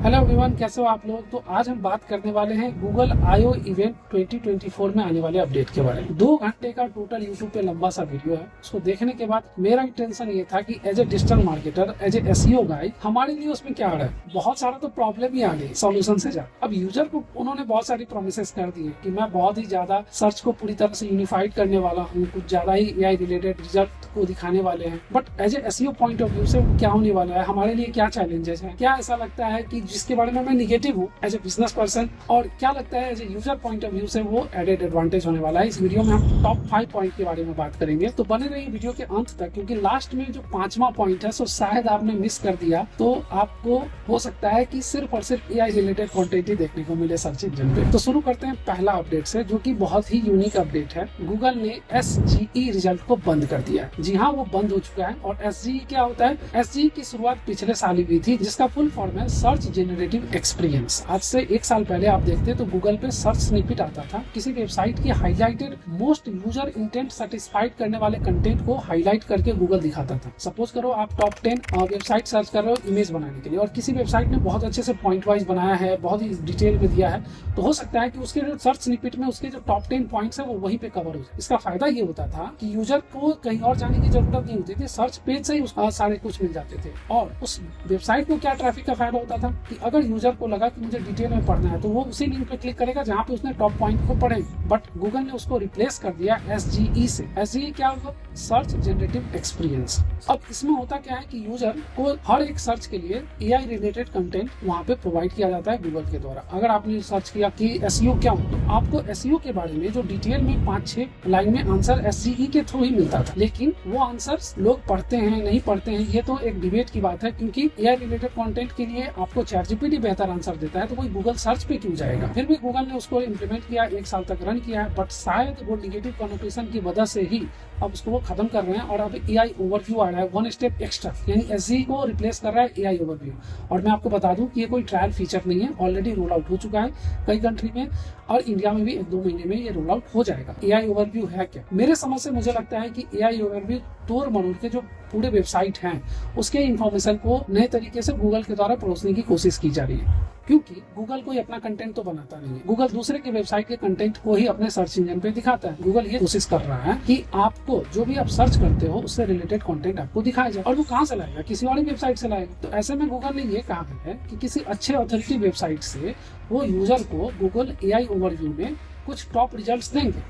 Hello everyone, कैसे हो आप लोग। तो आज हम बात करने वाले हैं गूगल I/O इवेंट 2024 में आने वाले अपडेट के बारे में। 2 घंटे का टोटल यूट्यूब पे लंबा सा वीडियो है। उसको देखने के बाद मेरा इंटेंशन ये था कि as a digital marketer, as a SEO guide, हमारे लिए उसमें क्या आ रहा है। बहुत सारा तो प्रॉब्लम ही आ गई सॉल्यूशन से ज्यादा। अब यूजर को उन्होंने बहुत सारी प्रोमिसेस कर दी है कि मैं बहुत ही ज्यादा सर्च को पूरी तरह से यूनिफाइड करने वाला हूँ, कुछ ज्यादा ही AI रिलेटेड रिजल्ट को दिखाने वाले हैं। But as a SEO point of view से क्या होने वाला है, हमारे लिए क्या चैलेंजेस है, क्या ऐसा लगता है कि जिसके बारे में मैं निगेटिव हूँ एज ए बिजनेस पर्सन, और क्या लगता है as a user point of view से वो एडेड एडवांटेज होने वाला है। इस वीडियो में हम टॉप 5 पॉइंट के बारे में बात करेंगे, तो बने रहिए वीडियो के अंत तक, क्योंकि लास्ट में जो 5वां पॉइंट है सो शायद आपने मिस कर दिया, तो आपको हो सकता है कि सिर्फ और सिर्फ AI रिलेटेड कंटेंट ही देखने को मिले सर्च इंजन पे। तो शुरू करते हैं पहला अपडेट से, जो कि बहुत ही यूनिक अपडेट है। गूगल ने SGE रिजल्ट को बंद कर दिया है। जी हाँ, वो बंद हो चुका है। और SGE क्या होता है? SGE की शुरुआत पिछले साल ही हुई थी, जिसका फुल फॉर्म है सर्च जेनरेटिव एक्सपीरियंस। आज से 1 साल पहले आप देखते तो गूगल पे सर्च स्निपेट आता था, किसी वेबसाइट की highlighted most user intent satisfied करने वाले कंटेंट को हाईलाइट करके गूगल दिखाता था। सपोज करो आप टॉप 10 वेबसाइट सर्च कर रहे हो इमेज बनाने के लिए, और किसी वेबसाइट ने बहुत अच्छे से पॉइंट वाइज बनाया है, बहुत ही डिटेल में दिया है, तो हो सकता है कि उसके जो सर्च स्निपेट में उसके जो टॉप 10 पॉइंट्स है वो वहीं पे कवर हो जाए। इसका फायदा ये होता था कि यूजर को कहीं और जाने की जरूरत नहीं होती थी, सर्च पेज से ही सारे कुछ मिल जाते थे। और उस वेबसाइट को क्या ट्रैफिक का फायदा होता था कि अगर यूजर को लगा कि मुझे डिटेल में पढ़ना है, तो वो उसी लिंक पे क्लिक करेगा जहाँ पे उसने टॉप पॉइंट को पढ़े। बट गूगल ने उसको रिप्लेस कर दिया SGE से। SGE क्या होगा? Search generative experience. अब इसमें होता क्या है कि यूजर को हर एक सर्च के लिए AI रिलेटेड कंटेंट वहाँ पे प्रोवाइड किया जाता है गूगल के द्वारा। अगर आपने सर्च किया कि SEO क्या हो, तो आपको SEO के बारे में जो डिटेल में 5-6 लाइन में आंसर SGE के थ्रू ही मिलता था। लेकिन वो आंसर्स लोग पढ़ते हैं नहीं पढ़ते हैं, ये तो एक डिबेट की बात है, क्योंकि AI रिलेटेड कंटेंट के लिए आपको ChatGPT बेहतर आंसर देता है, तो कोई गूगल सर्च पे क्यों जाएगा। फिर भी गूगल ने उसको इम्प्लीमेंट किया, 1 साल तक रन किया है, बट शायद वो निगेटिव कनोटेशन की वजह से ही अब उसको वो खत्म कर रहे हैं। और अब AI ओवरव्यू आ रहा है, 1 स्टेप एक्स्ट्रा, यानी SGE को रिप्लेस कर रहा है AI ओवरव्यू। और मैं आपको बता दूं कि ये कोई ट्रायल फीचर नहीं है, ऑलरेडी रोल आउट हो चुका है कई कंट्री में, और इंडिया में भी 1-2 महीने में ये रोल आउट हो जाएगा। AI ओवरव्यू है क्या? मेरे समझ से मुझे लगता है कि AI ओवरव्यू तोड़ मरोड़ के जो पूरे वेबसाइट हैं उसके इंफॉर्मेशन को नए तरीके से गूगल के द्वारा परोसने की कोशिश की जा रही है, क्योंकि गूगल कोई अपना कंटेंट तो बनाता नहीं है। गूगल दूसरे के वेबसाइट के कंटेंट को ही अपने सर्च इंजन पे दिखाता है। गूगल ये कोशिश कर रहा है कि आपको जो भी आप सर्च करते हो उससे रिलेटेड कंटेंट आपको दिखाया जाए। और वो कहाँ से लाएगा? किसी और वेबसाइट से लाएगा। तो ऐसे में गूगल ने ये कहा है कि किसी अच्छे अथॉरिटी वेबसाइट से वो यूजर को गूगल AI ओवरव्यू में कुछ टॉप रिजल्ट्स देंगे,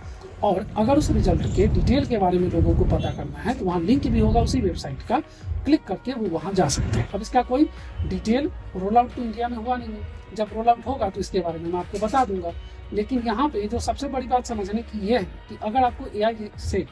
और अगर उस रिजल्ट के डिटेल के बारे में लोगों को पता करना है तो वहाँ लिंक भी होगा उसी वेबसाइट का, क्लिक करके वो वहाँ जा सकते हैं। अब इसका कोई डिटेल रोल आउट तो इंडिया में हुआ नहीं है, जब रोल आउट होगा तो इसके बारे में मैं आपको बता दूंगा। लेकिन यहाँ पे जो सबसे बड़ी बात समझने की ये है कि अगर आपको AI से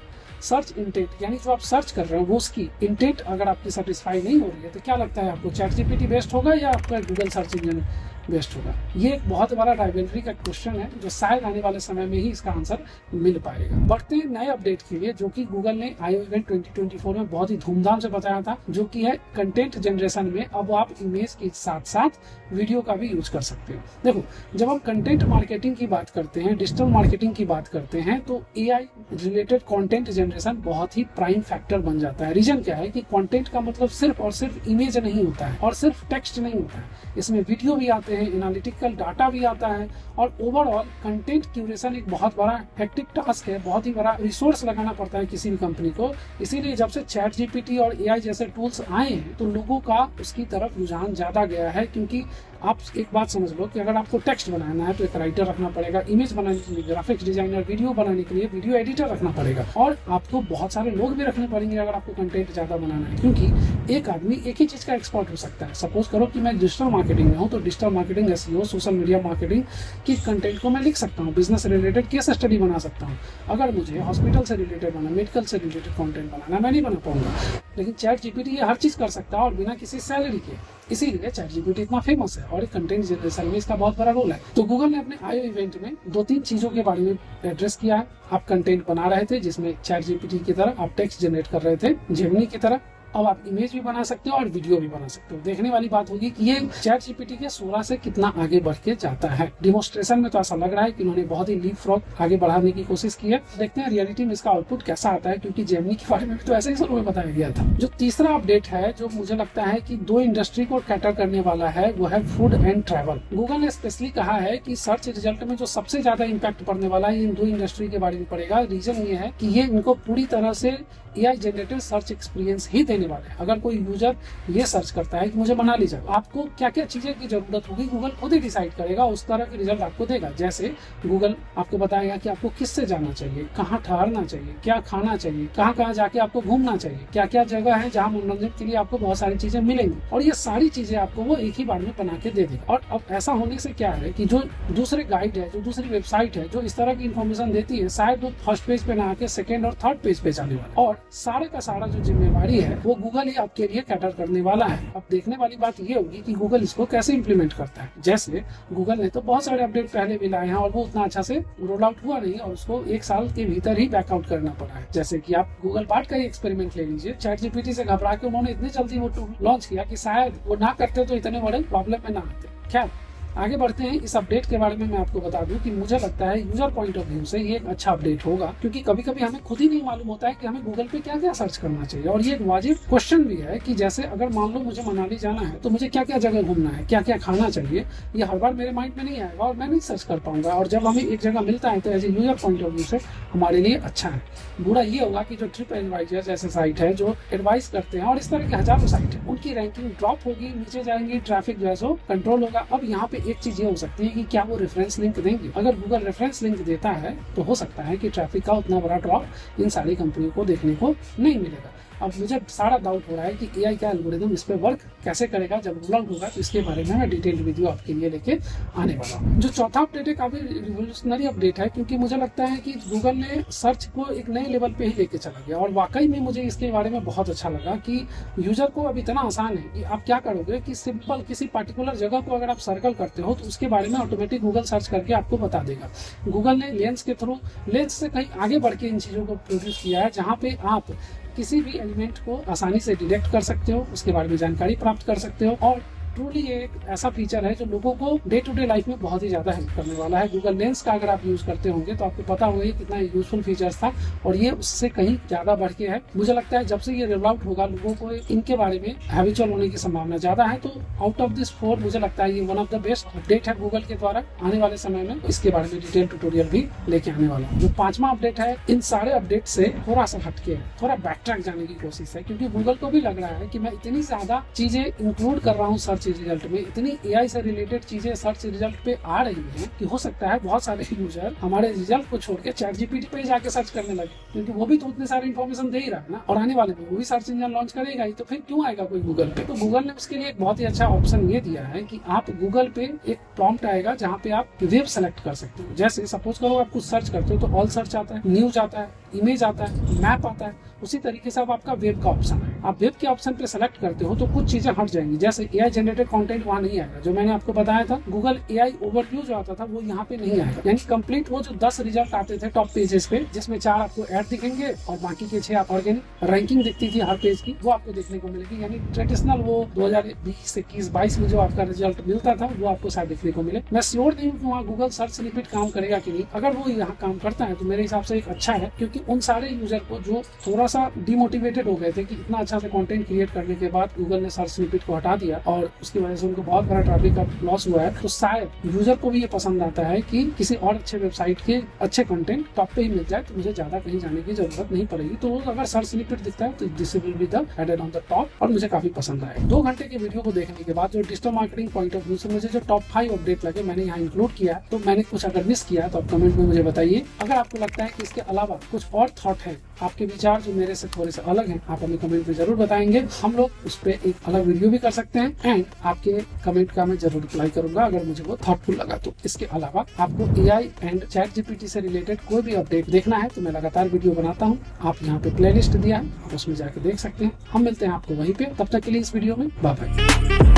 सर्च इंटेंट, यानी जो आप सर्च कर रहे हो वो उसकी इंटेंट अगर आपकी सेटिस्फाई नहीं हो रही है, तो क्या लगता है आपको ChatGPT बेस्ट होगा या आपका गूगल सर्च इंजन बेस्ट होगा? ये एक बहुत बड़ा राइवलरी का क्वेश्चन है, जो शायद आने वाले समय में ही इसका आंसर मिल पाएगा। बढ़ते हैं नए अपडेट के लिए, जो कि गूगल ने I/O इवेंट 2024 में बहुत ही धूमधाम से बताया था, जो कि है कंटेंट जनरेशन में अब आप इमेज के साथ साथ वीडियो का भी यूज कर सकते हो। देखो, जब हम कंटेंट मार्केटिंग की बात करते हैं, डिजिटल मार्केटिंग की बात करते हैं, तो AI रिलेटेड कंटेंट जनरेशन बहुत ही प्राइम फैक्टर बन जाता है। रीजन क्या है कि कंटेंट का मतलब सिर्फ और सिर्फ इमेज नहीं होता है, और सिर्फ टेक्स्ट नहीं होता है, इसमें वीडियो भी आते हैं, एनालिटिकल डाटा भी आता है, और ओवरऑल कंटेंट क्यूरेशन एक बहुत बड़ा हेक्टिक टास्क है, बहुत ही बड़ा रिसोर्स लगाना पड़ता है किसी भी कंपनी को। इसीलिए जब से ChatGPT और AI जैसे टूल्स आए हैं तो लोगों का उसकी तरफ रुझान ज्यादा गया है। क्योंकि आप एक बात समझ लो कि अगर आपको टेक्स्ट बनाना है तो एक राइटर रखना पड़ेगा, इमेज बनाने के लिए ग्राफिक्स डिजाइनर, वीडियो बनाने के लिए वीडियो एडिटर रखना पड़ेगा, और आपको बहुत सारे लोग भी रखने पड़ेंगे अगर आपको कंटेंट ज्यादा बनाना है। क्योंकि एक आदमी एक ही चीज का एक्सपर्ट हो सकता है। सपोज करो कि मैं डिजिटल मार्केटिंग में हूँ, तो digital marketing, SEO, social media marketing की कंटेंट को मैं लिख सकता हूँ, बिजनेस रिलेटेड केस स्टडी बना सकता हूँ। अगर मुझे हॉस्पिटल से रिलेटेड बनाना, मेडिकल से रिलेटेड कंटेंट बनाना, मैं नहीं बना पाऊंगा। लेकिन ChatGPT ये हर चीज कर सकता है, और बिना किसी सैलरी के। इसीलिए ChatGPT इतना फेमस है, और कंटेंट जनरेशन में इसका बहुत बड़ा रोल है। तो गूगल ने अपने I/O इवेंट में 2-3 चीजों के बारे में एड्रेस किया है। आप कंटेंट बना रहे थे जिसमें ChatGPT की तरह आप टेक्स्ट जनरेट कर रहे थे, जेमिनी की तरह, अब आप इमेज भी बना सकते हो और वीडियो भी बना सकते हो। देखने वाली बात होगी कि ये चैट जीपीटी के 16 से कितना आगे बढ़ के जाता है। डेमोन्स्ट्रेशन में तो ऐसा लग रहा है कि उन्होंने बहुत ही लीप फ्रॉग आगे बढ़ाने की कोशिश की है। देखते हैं रियलिटी में इसका आउटपुट कैसा आता है, क्योंकि जेमिनी के बारे में भी तो ऐसे ही शुरू में बताया गया था। जो तीसरा अपडेट है जो मुझे लगता है कि दो इंडस्ट्री को कैटर करने वाला है, वो है फूड एंड ट्रैवल। गूगल ने स्पेशली कहा है कि सर्च रिजल्ट में जो सबसे ज्यादा इम्पैक्ट पड़ने वाला है इन दो इंडस्ट्री के बारे में पड़ेगा। रीजन ये है कि ये इनको पूरी तरह से AI जनरेटेड सर्च एक्सपीरियंस ही देने वाले हैं। अगर कोई यूजर ये सर्च करता है कि मुझे मनाली जाओ, आपको क्या क्या चीजें की जरूरत होगी गूगल खुद ही डिसाइड करेगा, उस तरह के रिजल्ट आपको देगा। जैसे गूगल आपको बताएगा कि आपको किससे जाना चाहिए, कहाँ ठहरना चाहिए, क्या खाना चाहिए, कहाँ कहाँ जाके आपको घूमना चाहिए, क्या क्या जगह है जहाँ मनोरंजन के लिए आपको बहुत सारी चीजें मिलेंगी, और ये सारी चीजें आपको वो एक ही बार में बना के दे देगा। और अब ऐसा होने से क्या है कि जो दूसरे गाइड है, जो दूसरी वेबसाइट है जो इस तरह की इन्फॉर्मेशन देती है, शायद वो फर्स्ट पेज पे ना आके सेकेंड और थर्ड पेज पे जाने वाला, और सारे का सारा जो जिम्मेवारी है वो गूगल ही आपके लिए कैटर करने वाला है। अब देखने वाली बात ये होगी कि गूगल इसको कैसे इंप्लीमेंट करता है। जैसे गूगल ने तो बहुत सारे अपडेट पहले भी लाए हैं और वो उतना अच्छा से रोल आउट हुआ नहीं, और उसको 1 साल के भीतर ही बैकआउट करना पड़ा है। जैसे कि आप गूगल बार्ड का ही एक्सपेरिमेंट ले लीजिए। चैट जीपीटी से घबरा के उन्होंने इतनी जल्दी वो टूल लॉन्च किया कि शायद वो ना करते तो इतने बड़े प्रॉब्लम में ना आते। खैर आगे बढ़ते हैं। इस अपडेट के बारे में मैं आपको बता दूं कि मुझे लगता है यूजर पॉइंट ऑफ व्यू से ये एक अच्छा अपडेट होगा, क्योंकि कभी कभी हमें खुद ही नहीं मालूम होता है कि हमें गूगल पे क्या क्या सर्च करना चाहिए। और ये एक वाजिब क्वेश्चन भी है कि जैसे अगर मान लो मुझे मनाली जाना है तो मुझे क्या क्या जगह घूमना है, क्या क्या खाना चाहिए, ये हर बार मेरे माइंड में नहीं आएगा और मैं नहीं सर्च कर पाऊंगा। और जब हमें एक जगह मिलता है तो as a user point of view से हमारे लिए अच्छा है। बुरा ये होगा कि जो ट्रिप एडवाइजर जैसे साइट है जो एडवाइस करते हैं और इस तरह के हजारों साइट है, उनकी रैंकिंग ड्रॉप होगी, नीचे जाएंगी, ट्रैफिक जो है सो कंट्रोल होगा। अब यहाँ पे एक चीज ये हो सकती है कि क्या वो रेफरेंस लिंक देंगे। अगर गूगल रेफरेंस लिंक देता है तो हो सकता है कि ट्रैफिक का उतना बड़ा ड्रॉप इन सारी कंपनियों को देखने को नहीं मिलेगा। अब मुझे सारा डाउट हो रहा है कि AI का एल्गोरिदम इस पे वर्क कैसे करेगा जब रोल आउट होगा, तो इसके बारे में मैं डिटेल्ड वीडियो आपके लिए लेके आने वाला हूँ। जो चौथा अपडेट है काफी रिवोल्यूशनरी अपडेट है, क्योंकि मुझे लगता है कि गूगल ने सर्च को एक नए लेवल पे ही लेके चला गया। और वाकई में मुझे इसके बारे में बहुत अच्छा लगा कि यूजर को अब इतना आसान है कि आप क्या करोगे कि सिंपल किसी पर्टिकुलर जगह को अगर आप सर्कल करते हो तो उसके बारे में ऑटोमेटिक गूगल सर्च करके आपको बता देगा। गूगल ने लेंस के थ्रू, लेंस से कहीं आगे बढ़ के इन चीजों को प्रोड्यूस किया है, जहाँ पे आप किसी भी एलिमेंट को आसानी से डिटेक्ट कर सकते हो, उसके बारे में जानकारी प्राप्त कर सकते हो। और ट्रूली ये एक ऐसा फीचर है जो लोगों को डे टू डे लाइफ में बहुत ही ज्यादा हेल्प करने वाला है। गूगल लेंस का अगर आप यूज करते होंगे तो आपको पता होगा कितना यूजफुल फीचर्स था, और ये उससे कहीं ज्यादा बढ़ के है। मुझे लगता है जब से ये रोल आउट होगा लोगों को इनके बारे में हैबिचुअल होने की संभावना ज्यादा है। तो आउट ऑफ दिस 4 मुझे लगता है ये one of the best update है गूगल के द्वारा। आने वाले समय में इसके बारे में डिटेल ट्यूटोरियल भी लेके आने वाला हूँ। जो 5वां अपडेट है इन सारे अपडेट से थोड़ा सा हटके है, थोड़ा बैक ट्रैक जाने की कोशिश है, क्योंकि गूगल को भी लग रहा है कि मैं इतनी ज्यादा चीजें इंक्लूड कर रहा हूँ सर्च रिजल्ट में, इतनी AI से रिलेटेड चीजें सर्च रिजल्ट पे आ रही हैं कि हो सकता है बहुत सारे यूजर हमारे रिजल्ट को छोड़ के चैट जीपीटी पे जाके सर्च करने लगे, क्योंकि वो भी तो उतने सारे इन्फॉर्मेशन दे ही रहा है ना। और आने वाले में वो भी सर्च इंजन लॉन्च करेगा ही, तो फिर क्यों आएगा कोई गूगल पे। तो गूगल ने उसके लिए एक बहुत ही अच्छा ऑप्शन ये दिया है कि आप गूगल पे एक प्रॉम्प्ट आएगा जहाँ पे आप वेब सेलेक्ट कर सकते हो। जैसे सपोज करो आप कुछ सर्च करते हो तो ऑल सर्च आता है, न्यूज आता है, इमेज आता है, मैप आता है। उसी तरीके से अब आपका वेब का ऑप्शन है, आप वेब के ऑप्शन पे सेलेक्ट करते हो तो कुछ चीजें हट जाएंगी। जैसे AI जनरेटेड कंटेंट वहाँ नहीं आएगा, जो मैंने आपको बताया था गूगल AI ओवरव्यू जो आता था वो यहाँ पे नहीं आएगा। यानी कंप्लीट वो जो 10 रिजल्ट आते थे टॉप पेजेस पे, जिसमें 4 आपको ऐड दिखेंगे और बाकी के 6 आप ऑर्गेनिक रैंकिंग दिखती थी हर पेज की, वो आपको देखने को मिलेगी। यानी ट्रेडिशनल वो 2020, 21, 22 में जो आपका रिजल्ट मिलता था वो आपको शायद देखने को मिले। मैं श्योर नहीं हूँ कि वहाँ गूगल सर्च स्निपेट काम करेगा कि नहीं। अगर वो यहाँ काम करता है तो मेरे हिसाब से एक अच्छा है, क्योंकि उन सारे यूजर को जो थोड़ा सा डिमोटिवेटेड हो गए थे कि इतना अच्छा से कंटेंट क्रिएट करने के बाद गूगल ने सर्च स्निपेट को हटा दिया और उसकी वजह से उनको बहुत बड़ा ट्रैफिक का लॉस हुआ है, तो शायद यूजर को भी ये पसंद आता है कि किसी और अच्छे वेबसाइट के अच्छे कंटेंट टॉप पे ही मिल जाए, तो मुझे ज्यादा कहीं जाने की जरूरत नहीं पड़ेगी। तो अगर सर्च स्निपेट दिखता है तो this will be the added on the top, और मुझे काफी पसंद आया। 2 घंटे के वीडियो को देखने के बाद जो digital marketing point of view से मुझे जो टॉप 5 अपडेट लगे मैंने यहाँ इंक्लूड किया, तो मैंने कुछ अगर मिस किया तो आप कमेंट में मुझे बताइए। अगर आपको लगता है कि इसके अलावा कुछ और थॉट है, आपके विचार जो मेरे से थोड़े से अलग हैं, आप हमें कमेंट में जरूर बताएंगे। हम लोग उस पर एक अलग वीडियो भी कर सकते हैं, एंड आपके कमेंट का मैं जरूर रिप्लाई करूंगा अगर मुझे वो थॉटफुल लगा तो। इसके अलावा आपको AI एंड चैट जीपीटी से रिलेटेड कोई भी अपडेट देखना है तो मैं लगातार वीडियो बनाता हूँ। आप यहाँ पे प्लेलिस्ट दिया है, आप उसमें जाके देख सकते हैं। हम मिलते हैं आपको वहीं पे, तब तक के लिए इस वीडियो में बाय बाय।